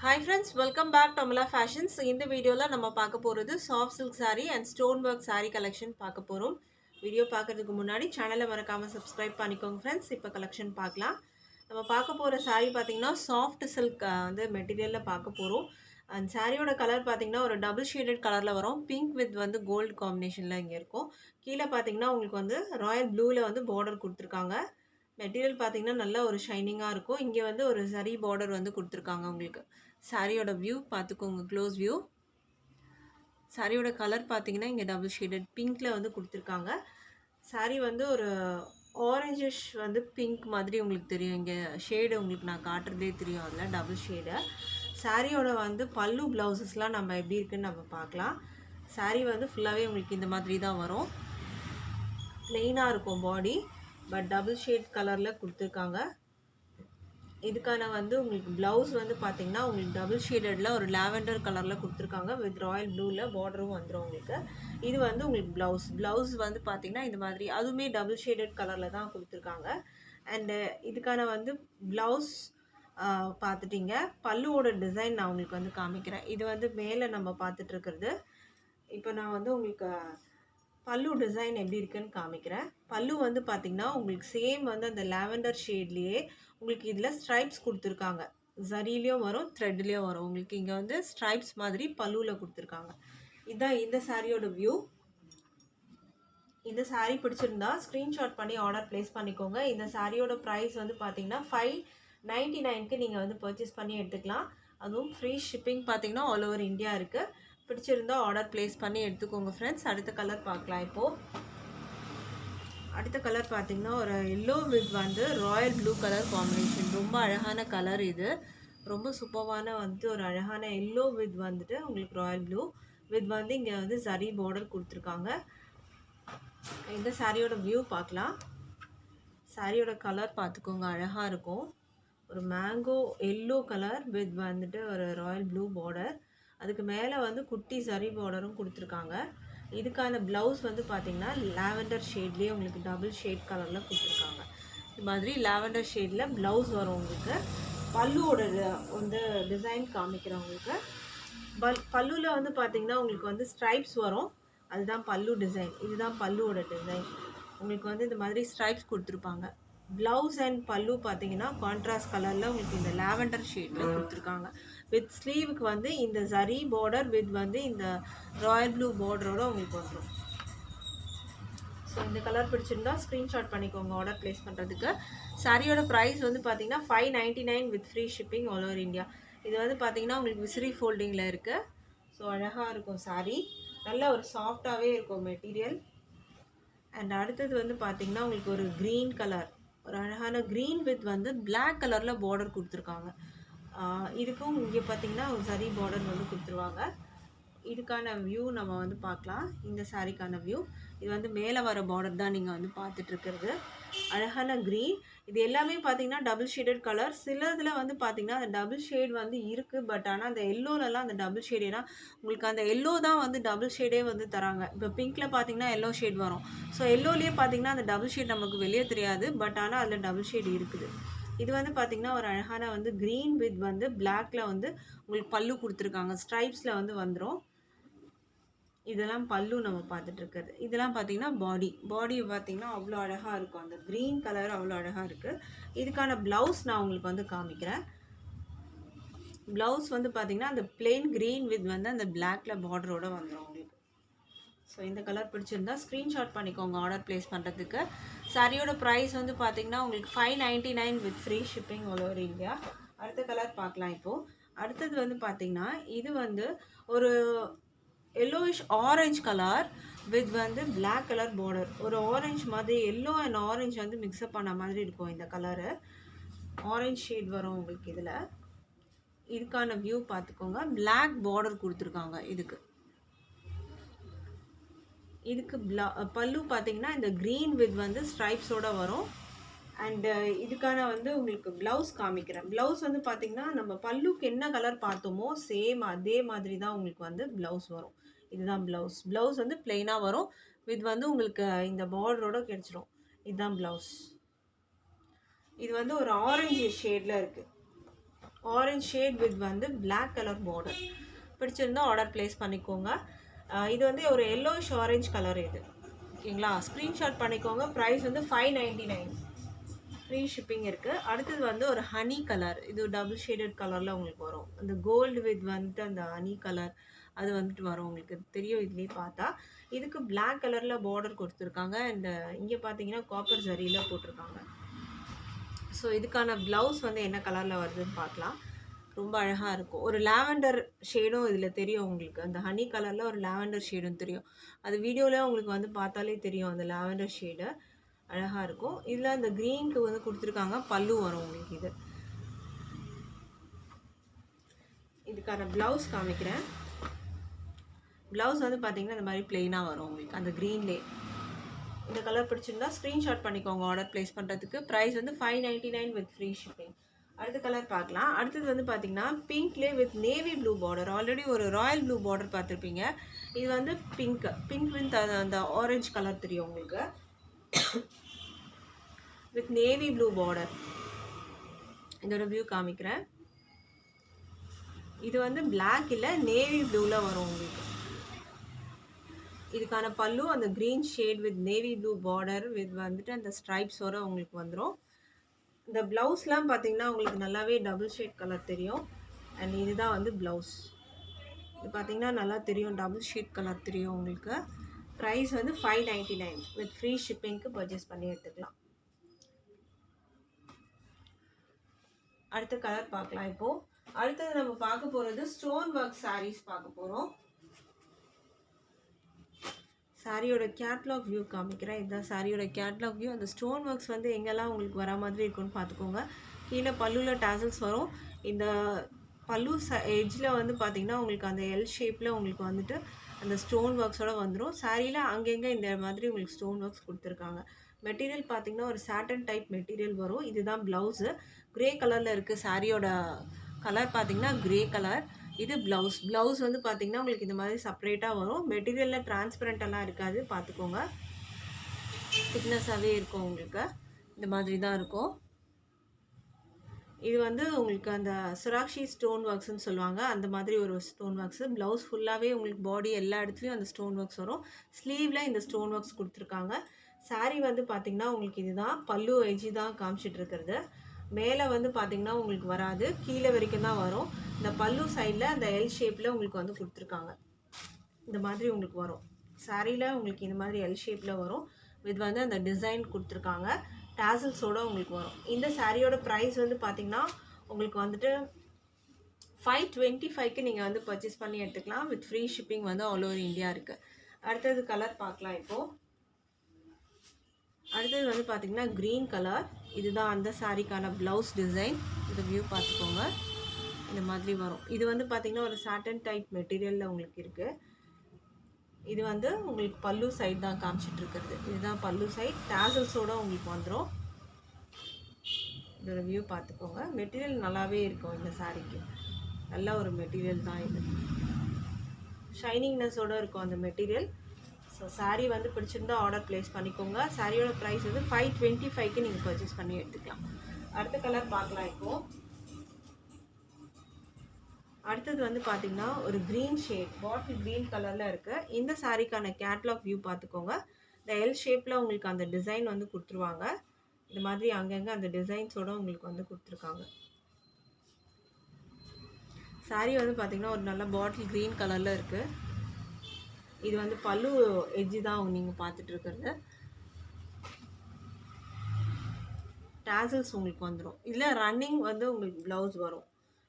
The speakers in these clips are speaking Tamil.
Hi friends, welcome back to Amala Fashions. இந்த வீடியோல நம்ம பார்க்க போறது soft silk saree and stone work saree collection பார்க்க போறோம். வீடியோ பார்க்கிறதுக்கு முன்னாடி சேனலை மறக்காம subscribe பண்ணிக்கோங்க friends. இப்போ கலெக்ஷன் பார்க்கலாம். நம்ம பார்க்க போற saree பாத்தீங்கன்னா soft silk வந்து மெட்டீரியல்ல பார்க்க போறோம். அந்த சாரியோட கலர் பாத்தீங்கன்னா ஒரு டபுள் ஷேடட் கலர்ல வரும். பிங்க் வித் வந்து கோல்ட் காம்பினேஷன்ல இங்க இருக்கும். கீழ பாத்தீங்கன்னா உங்களுக்கு வந்து ராயல் ப்ளூல வந்து பார்டர் கொடுத்திருக்காங்க. மெட்டீரியல் பார்த்தீங்கன்னா நல்ல ஒரு ஷைனிங்காக இருக்கும். இங்கே வந்து ஒரு சரி பார்டர் வந்து கொடுத்துருக்காங்க உங்களுக்கு. சாரியோட வியூ பார்த்துக்கோங்க, க்ளோஸ் வியூ. சாரியோட கலர் பார்த்தீங்கன்னா இங்கே டபுள் ஷேடட் பிங்க்கில் வந்து கொடுத்துருக்காங்க. சாரி வந்து ஒரு ஆரஞ்சிஷ் வந்து பிங்க் மாதிரி உங்களுக்கு தெரியும். இங்கே ஷேடு உங்களுக்கு நான் காட்டுறதே தெரியும், அதில் டபுள் ஷேடு. சாரியோட வந்து பல்லு ப்ளவுசஸ்லாம் நம்ம எப்படி இருக்குன்னு நம்ம பார்க்கலாம். சாரி வந்து ஃபுல்லாகவே உங்களுக்கு இந்த மாதிரி தான் வரும். ப்ளெயினாக இருக்கும் பாடி, பட் டபுள் ஷேட் கலரில் கொடுத்துருக்காங்க. இதுக்கான வந்து உங்களுக்கு ப்ளவுஸ் வந்து பார்த்தீங்கன்னா உங்களுக்கு டபுள் ஷேடடில் ஒரு லாவெண்டர் கலரில் கொடுத்துருக்காங்க. வித் ராயல் ப்ளூவில் பார்டரும் வந்துடும் உங்களுக்கு. இது வந்து உங்களுக்கு ப்ளவுஸ் வந்து பார்த்தீங்கன்னா இந்த மாதிரி அதுவுமே டபுள் ஷேடட் கலரில் தான் கொடுத்துருக்காங்க. அண்டு இதுக்கான வந்து ப்ளவுஸ் பார்த்துட்டிங்க. பல்லுவோட டிசைன் நான் உங்களுக்கு வந்து காமிக்கிறேன். இது வந்து மேலே நம்ம பார்த்துட்ருக்கிறது. இப்போ நான் வந்து உங்களுக்கு பல்லு டிசைன் எப்படி இருக்குன்னு காமிக்கிறேன். பல்லு வந்து பார்த்தீங்கன்னா உங்களுக்கு சேம் வந்து அந்த லாவெண்டர் ஷேட்லேயே உங்களுக்கு இதில் ஸ்ட்ரைப்ஸ் கொடுத்துருக்காங்க. ஜரிலையும் வரும், த்ரெட்லேயும் வரும். உங்களுக்கு இங்கே வந்து ஸ்ட்ரைப்ஸ் மாதிரி பல்லுவில் கொடுத்துருக்காங்க. இதுதான் இந்த சாரியோட வியூ. இந்த சாரீ பிடிச்சிருந்தா ஸ்க்ரீன்ஷாட் பண்ணி ஆர்டர் ப்ளேஸ் பண்ணிக்கோங்க. இந்த சாரியோட ப்ரைஸ் வந்து பார்த்தீங்கன்னா 599க்கு நீங்கள் வந்து பர்ச்சேஸ் பண்ணி எடுத்துக்கலாம். அதுவும் ஃப்ரீ ஷிப்பிங் பார்த்தீங்கன்னா ஆல் ஓவர் இந்தியா இருக்குது. பிடிச்சிருந்தா ஆர்டர் ப்ளேஸ் பண்ணி எடுத்துக்கோங்க ஃப்ரெண்ட்ஸ். அடுத்த கலர் பார்க்கலாம். இப்போது அடுத்த கலர் பார்த்தீங்கன்னா ஒரு எல்லோ வித் வந்து ராயல் ப்ளூ கலர் காம்பினேஷன். ரொம்ப அழகான கலர் இது. ரொம்ப சூப்பரான வந்து ஒரு அழகான எல்லோ வித் வந்துட்டு உங்களுக்கு ராயல் ப்ளூ வித் வந்து இங்கே வந்து சரி பார்டர் கொடுத்துருக்காங்க. இந்த சாரியோட வியூ பார்க்கலாம். சாரியோட கலர் பார்த்துக்கோங்க, அழகாக இருக்கும். ஒரு மேங்கோ எல்லோ கலர் வித் வந்துட்டு ஒரு ராயல் ப்ளூ பார்டர். அதுக்கு மேலே வந்து குட்டி சரி பார்டரும் கொடுத்துருக்காங்க. இதுக்கான ப்ளவுஸ் வந்து பார்த்திங்கன்னா லாவெண்டர் ஷேட்லேயே உங்களுக்கு டபுள் ஷேட் கலரில் கொடுத்துருக்காங்க. இது மாதிரி லாவெண்டர் ஷேடில் ப்ளவுஸ் வரும் உங்களுக்கு. பல்லுவோட வந்து டிசைன் காமிக்கிறேன் உங்களுக்கு. பல்லுவில் வந்து பார்த்திங்கன்னா உங்களுக்கு வந்து ஸ்ட்ரைப்ஸ் வரும். அதுதான் பல்லு டிசைன். இதுதான் பல்லுவோட டிசைன். உங்களுக்கு வந்து இந்த மாதிரி ஸ்ட்ரைப்ஸ் கொடுத்துருப்பாங்க. ப்ளவுஸ் அண்ட் பல்லு பார்த்தீங்கன்னா கான்ட்ராஸ்ட் கலரில் உங்களுக்கு இந்த லாவெண்டர் ஷேடில் கொடுத்துருக்காங்க. வித் ஸ்லீவுக்கு வந்து இந்த சரி பார்டர் வித் வந்து இந்த ராயல் ப்ளூ பார்டரோட உங்களுக்கு வந்துடும். ஸோ இந்த கலர் பிடிச்சிருந்தா ஸ்க்ரீன்ஷாட் பண்ணிக்கோங்க ஆர்டர் ப்ளேஸ் பண்ணுறதுக்கு. சாரியோட ப்ரைஸ் வந்து பார்த்தீங்கன்னா 599 with free shipping all over India. இது வந்து பார்த்தீங்கன்னா உங்களுக்கு விசிறி ஃபோல்டிங்கில் இருக்குது. ஸோ அழகாக இருக்கும் சாரீ. நல்ல ஒரு சாஃப்டாகவே இருக்கும் மெட்டீரியல். அண்ட் அடுத்தது வந்து பார்த்தீங்கன்னா உங்களுக்கு ஒரு க்ரீன் கலர், ஒரு அழகான க்ரீன் வித் வந்து பிளாக் கலரில் பார்டர் கொடுத்துருக்காங்க. இதுக்கும் இங்கே பார்த்தீங்கன்னா ஒரு சரி பார்டர் வந்து கொடுத்துருவாங்க. இதுக்கான வியூ நம்ம வந்து பார்க்கலாம். இந்த சாரிக்கான வியூ இது வந்து மேலே வர பார்டர் தான் நீங்கள் வந்து பார்த்துட்ருக்கிறது. அழகான க்ரீன். இது எல்லாமே பார்த்தீங்கன்னா டபுள் ஷேடட் கலர். சில இதில் வந்து பார்த்தீங்கன்னா அந்த டபுள் ஷேட் வந்து இருக்குது. பட் ஆனால் அந்த எல்லோலலாம் அந்த டபுள் ஷேட், ஏன்னா உங்களுக்கு அந்த எல்லோ தான் வந்து டபுள் ஷேடே வந்து தராங்க. இப்போ பிங்க்கில் பார்த்தீங்கன்னா எல்லோ ஷேட் வரும். ஸோ எல்லோலேயே பார்த்தீங்கன்னா அந்த டபுள் ஷேட் நமக்கு வெளியே தெரியாது. பட் ஆனால் அதில் டபுள் ஷேட் இருக்குது. இது வந்து பார்த்தீங்கன்னா ஒரு அழகான வந்து க்ரீன் வித் வந்து பிளாக்ல வந்து உங்களுக்கு பல்லு கொடுத்துருக்காங்க. ஸ்ட்ரைப்ஸில் வந்து வந்துடும். இதெல்லாம் பல்லு நம்ம பார்த்துட்டு இருக்கிறது. இதெல்லாம் பார்த்தீங்கன்னா பாடி பார்த்தீங்கன்னா அவ்வளோ அழகாக இருக்கும். அந்த க்ரீன் கலர் அவ்வளோ அழகாக இருக்குது. இதுக்கான ப்ளவுஸ் நான் உங்களுக்கு வந்து காமிக்கிறேன். ப்ளவுஸ் வந்து பார்த்தீங்கன்னா அந்த பிளெயின் க்ரீன் வித் வந்து அந்த பிளாக்ல பார்டரோட வந்துடும் உங்களுக்கு. ஸோ இந்த கலர் பிடிச்சிருந்தா ஸ்க்ரீன்ஷாட் பண்ணிக்கோங்க ஆர்டர் ப்ளேஸ் பண்ணுறதுக்கு. சாரியோட ப்ரைஸ் வந்து பார்த்தீங்கன்னா உங்களுக்கு 599 with free shipping all over India. அடுத்த கலர் பார்க்கலாம். இப்போது அடுத்தது வந்து பார்த்தீங்கன்னா இது வந்து ஒரு எல்லோயிஷ் ஆரஞ்சு கலர் வித் வந்து பிளாக் கலர் பார்டர். ஒரு ஆரஞ்சு மாதிரி எல்லோ அண்ட் ஆரஞ்சு வந்து மிக்ஸ்அப் பண்ண மாதிரி இருக்கும் இந்த கலரு. ஆரஞ்சு ஷேட் வரும் உங்களுக்கு இதில். இதுக்கான வியூ பார்த்துக்கோங்க. பிளாக் பார்டர் கொடுத்துருக்காங்க. இதுக்கு பல்லு பார்த்தீங்கன்னா இந்த க்ரீன் வித் வந்து ஸ்ட்ரைப்ஸோடு வரும். அண்டு இதுக்கான வந்து உங்களுக்கு ப்ளவுஸ் காமிக்கிறேன். ப்ளவுஸ் வந்து பார்த்தீங்கன்னா நம்ம பல்லுக்கு என்ன கலர் பார்த்தோமோ சேம் அதே மாதிரி தான் உங்களுக்கு வந்து ப்ளவுஸ் வரும். இதுதான் ப்ளவுஸ் வந்து பிளெயினாக வரும். வித் வந்து உங்களுக்கு இந்த பார்டரோட கிடைச்சிடும். இதுதான் ப்ளவுஸ். இது வந்து ஒரு ஆரஞ்சு ஷேடில் இருக்குது. ஆரஞ்ச் ஷேட் வித் வந்து பிளாக் கலர் பார்டர். பிடிச்சிருந்தா ஆர்டர் ப்ளேஸ் பண்ணிக்கோங்க. இது வந்து ஒரு எல்லோஷ் ஆரஞ்ச் கலர் இது. ஓகேங்களா, ஸ்க்ரீன்ஷாட் பண்ணிக்கோங்க. ப்ரைஸ் வந்து 599, ஃப்ரீ ஷிப்பிங் இருக்குது. அடுத்தது வந்து ஒரு ஹனி கலர், இது டபுள் ஷேடட் கலரில் உங்களுக்கு வரும். அந்த கோல்டு வித் வந்துட்டு அந்த ஹனி கலர் அது வந்துட்டு வரும், உங்களுக்கு தெரியும் இதுலேயே பார்த்தா. இதுக்கு பிளாக் கலரில் பார்டர் கொடுத்துருக்காங்க. அண்ட் இங்கே பார்த்தீங்கன்னா காப்பர் ஜரியில் போட்டிருக்காங்க. ஸோ இதுக்கான ப்ளவுஸ் வந்து என்ன கலரில் வருதுன்னு பார்க்கலாம். ரொம்ப அழகாக இருக்கும். ஒரு லாவெண்டர் ஷேடும் இதில் தெரியும் உங்களுக்கு. அந்த ஹனி கலரில் ஒரு லாவெண்டர் ஷேடும் தெரியும். அது வீடியோவில் உங்களுக்கு வந்து பார்த்தாலே தெரியும் அந்த லாவெண்டர் ஷேடு அழகாக இருக்கும். இதில் அந்த க்ரீனுக்கு வந்து கொடுத்துருக்காங்க, பல்லு வரும் உங்களுக்கு. இதுக்கான ப்ளவுஸ் காமிக்கிறேன். ப்ளவுஸ் வந்து பார்த்தீங்கன்னா இந்த மாதிரி பிளெயினாக வரும் உங்களுக்கு அந்த க்ரீன்லே. இந்த கலர் பிடிச்சிருந்தா ஸ்க்ரீன்ஷாட் பண்ணிக்கோங்க ஆர்டர் ப்ளேஸ் பண்ணுறதுக்கு. ப்ரைஸ் வந்து 599 வித் ஃப்ரீ ஷிப்பிங். அடுத்த கலர் பார்க்கலாம். அடுத்தது வந்து பார்த்தீங்கன்னா பிங்க்லேயே with navy blue border. Already ஒரு ராயல் ப்ளூ பார்டர் பார்த்துருப்பீங்க. இது வந்து பிங்க் வித் அந்த ஆரஞ்ச் கலர் தெரியும் உங்களுக்கு, வித் நேவி ப்ளூ பார்டர். இதோட வியூ காமிக்கிறேன். இது வந்து பிளாக் இல்லை, நேவி ப்ளூவில் வரும் உங்களுக்கு. இதுக்கான பல்லு அந்த green shade with navy blue border with வந்துட்டு அந்த ஸ்ட்ரைப்ஸோட உங்களுக்கு வந்துடும். இந்த ப்ளவுஸ்லாம் பார்த்தீங்கன்னா உங்களுக்கு நல்லாவே டபுள் ஷேட் கலர் தெரியும். அண்ட் இதுதான் வந்து ப்ளவுஸ். இது பார்த்தீங்கன்னா நல்லா தெரியும், டபுள் ஷேட் கலர் தெரியும் உங்களுக்கு. ப்ரைஸ் வந்து 599 வித் ஃப்ரீ ஷிப்பிங்க்கு பர்ச்சேஸ் பண்ணி எடுத்துக்கலாம். அடுத்த கலர் பார்க்கலாம். இப்போது அடுத்தது நம்ம பார்க்க போகிறது ஸ்டோன் ஒர்க் சாரீஸ் பார்க்க போகிறோம். சாரியோட கேட்லாக் வியூ காமிக்கிறேன். இதுதான் சாரியோட கேட்லாக் வியூ. அந்த ஸ்டோன் ஒர்க்ஸ் வந்து எங்கெல்லாம் உங்களுக்கு வர மாதிரி இருக்குன்னு பார்த்துக்கோங்க. கீழே பல்லுவில் டாசல்ஸ் வரும். இந்த பல்லு எட்ஜில் வந்து பார்த்திங்கன்னா உங்களுக்கு அந்த எல் ஷேப்பில் உங்களுக்கு வந்துட்டு அந்த ஸ்டோன் ஒர்க்ஸோடு வந்துடும். சாரியில் அங்கங்கே இந்த மாதிரி உங்களுக்கு ஸ்டோன் ஒர்க்ஸ் கொடுத்துருக்காங்க. மெட்டீரியல் பார்த்திங்கன்னா ஒரு சாட்டன் டைப் மெட்டீரியல் வரும். இதுதான் ப்ளவுஸு. க்ரே கலரில் இருக்குது சாரியோட கலர் பார்த்திங்கன்னா க்ரே கலர். இது ப்ளவுஸ் வந்து பார்த்திங்கன்னா உங்களுக்கு இந்த மாதிரி செப்பரேட்டாக வரும். மெட்டீரியலில் டிரான்ஸ்பரண்ட்டெல்லாம் இருக்காது, பார்த்துக்கோங்க. திக்னஸாகவே இருக்கும் உங்களுக்கு. இந்த மாதிரி தான் இருக்கும். இது வந்து உங்களுக்கு அந்த சுராக்ஷி ஸ்டோன் ஒர்க்ஸ்ன்னு சொல்லுவாங்க, அந்த மாதிரி ஒரு ஸ்டோன் ஒர்க்ஸு. ப்ளவுஸ் ஃபுல்லாகவே உங்களுக்கு பாடி எல்லா இடத்துலையும் அந்த ஸ்டோன் ஒர்க்ஸ் வரும். ஸ்லீவில் இந்த ஸ்டோன் ஒர்க்ஸ் கொடுத்துருக்காங்க. சாரீ வந்து பார்த்திங்கன்னா உங்களுக்கு இதுதான் பல்லு எஜ்ஜி தான் காமிச்சிட்ருக்கிறது. மேலே வந்து பார்த்திங்கன்னா உங்களுக்கு வராது, கீழே வரைக்கும் தான் வரும். இந்த பல்லு சைடில் அந்த எல் ஷேப்பில் உங்களுக்கு வந்து கொடுத்துருக்காங்க. இந்த மாதிரி உங்களுக்கு வரும். சாரியில் உங்களுக்கு இந்த மாதிரி எல் ஷேப்பில் வரும். இது வந்து அந்த டிசைன் கொடுத்துருக்காங்க, டாசல்ஸோடு உங்களுக்கு வரும். இந்த சாரியோட ப்ரைஸ் வந்து பார்த்திங்கன்னா உங்களுக்கு வந்துட்டு 525க்கு நீங்கள் வந்து பர்ச்சேஸ் பண்ணி எடுத்துக்கலாம். வித் ஃப்ரீ ஷிப்பிங் வந்து ஆல் ஓவர் இந்தியா இருக்குது. அடுத்தது கலர் பார்க்கலாம். இப்போது அடுத்தது வந்து பார்த்திங்கன்னா க்ரீன் கலர். இதுதான் அந்த சாரிக்கான ப்ளவுஸ் டிசைன். இந்த வியூ பார்த்துக்கோங்க. இந்த மாதிரி வரும். இது வந்து பார்த்திங்கன்னா ஒரு சாட்டன் டைப் மெட்டீரியலில் உங்களுக்கு இருக்குது. இது வந்து உங்களுக்கு பல்லு சைடு தான் காமிச்சிட்ருக்கிறது. இதுதான் பல்லு சைட். டாசல்ஸோடு உங்களுக்கு வந்துடும். இதோட வியூ பார்த்துக்கோங்க. மெட்டீரியல் நல்லாவே இருக்கும் இந்த சாரிக்கு. நல்ல ஒரு மெட்டீரியல் தான் இது. ஷைனிங்னஸோடு இருக்கும் அந்த மெட்டீரியல். ஸோ சாரீ வந்து பிடிச்சிருந்தா ஆர்டர் ப்ளேஸ் பண்ணிக்கோங்க. சாரியோட ப்ரைஸ் வந்து 525க்கு நீங்கள் பர்ச்சேஸ் பண்ணி எடுத்துக்கலாம். அடுத்த கலர் பார்க்கலாம். இப்போது அடுத்தது வந்து பார்த்திங்கன்னா ஒரு க்ரீன் ஷேட், பாட்டில் க்ரீன் கலரில் இருக்குது. இந்த சாரிக்கான கேட்லாக் வியூ பார்த்துக்கோங்க. இந்த எல் ஷேப்பில் உங்களுக்கு அந்த டிசைன் வந்து கொடுத்துருவாங்க. இந்த மாதிரி அங்கங்கே அந்த டிசைன்ஸோடு உங்களுக்கு வந்து கொடுத்துருக்காங்க. சாரீ வந்து பார்த்திங்கன்னா ஒரு நல்ல பாட்டில் க்ரீன் கலரில் இருக்குது. இது வந்து பல்லு எட்ஜி தான் நீங்கள் பார்த்துட்ருக்கிறது. டாசல்ஸ் உங்களுக்கு வந்துடும். இதில் ரன்னிங் வந்து உங்களுக்கு ப்ளவுஸ் வரும்.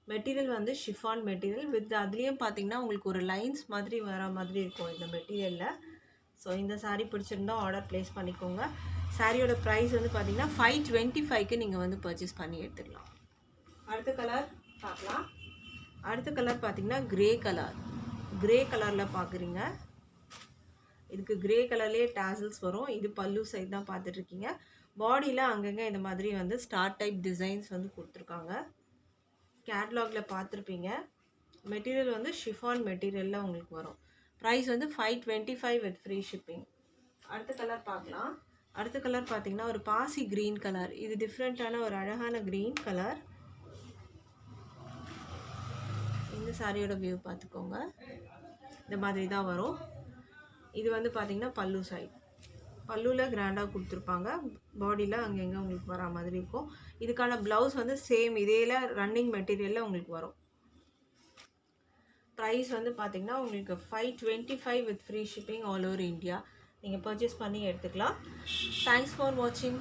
மெட்டீரியல் வந்து ஷிஃபான் மெட்டீரியல் வித் அதுலேயும் பார்த்தீங்கன்னா உங்களுக்கு ஒரு லைன்ஸ் மாதிரி வர மாதிரி இருக்கும் இந்த மெட்டீரியலில். ஸோ இந்த சாரீ பிடிச்சிருந்தா ஆர்டர் ப்ளேஸ் பண்ணிக்கோங்க. சாரியோட ப்ரைஸ் வந்து பார்த்திங்கன்னா 525க்கு நீங்கள் வந்து பர்ச்சேஸ் பண்ணி எடுத்துக்கலாம். அடுத்த கலர் பார்க்கலாம். அடுத்த கலர் பார்த்திங்கன்னா க்ரே கலர். க்ரே கலரில் பார்க்குறீங்க. இதுக்கு க்ரே கலர்லேயே டாசல்ஸ் வரும். இது பல்லு சைடு தான் பார்த்துட்ருக்கீங்க. பாடியில் அங்கங்கே இந்த மாதிரி வந்து ஸ்டார் டைப் டிசைன்ஸ் வந்து கொடுத்துருக்காங்க. கேட்லாகில் பார்த்துருப்பீங்க. மெட்டீரியல் வந்து ஷிஃபான் மெட்டீரியலில் உங்களுக்கு வரும். ப்ரைஸ் வந்து 525 வித் ஃப்ரீ ஷிப்பிங். அடுத்த கலர் பார்க்கலாம். அடுத்த கலர் பார்த்திங்கன்னா ஒரு பாசி க்ரீன் கலர். இது டிஃப்ரெண்ட்டான ஒரு அழகான க்ரீன் கலர். இந்த சாரியோட வியூ பார்த்துக்கோங்க. இந்த மாதிரி தான் வரும். இது வந்து பார்த்திங்கன்னா பல்லு சைடு. பல்லுவில் கிராண்டாக கொடுத்துருப்பாங்க. பாடியில் அங்கங்கே உங்களுக்கு வரா மாதிரி இருக்கும். இதுக்கான ப்ளவுஸ் வந்து சேம் இதேல ரன்னிங் மெட்டீரியலில் உங்களுக்கு வரும். ப்ரைஸ் வந்து பார்த்திங்கன்னா உங்களுக்கு 525 with free shipping all over India. நீங்கள் பர்ச்சேஸ் பண்ணி எடுத்துக்கலாம். தேங்க்ஸ் ஃபார் வாட்சிங்.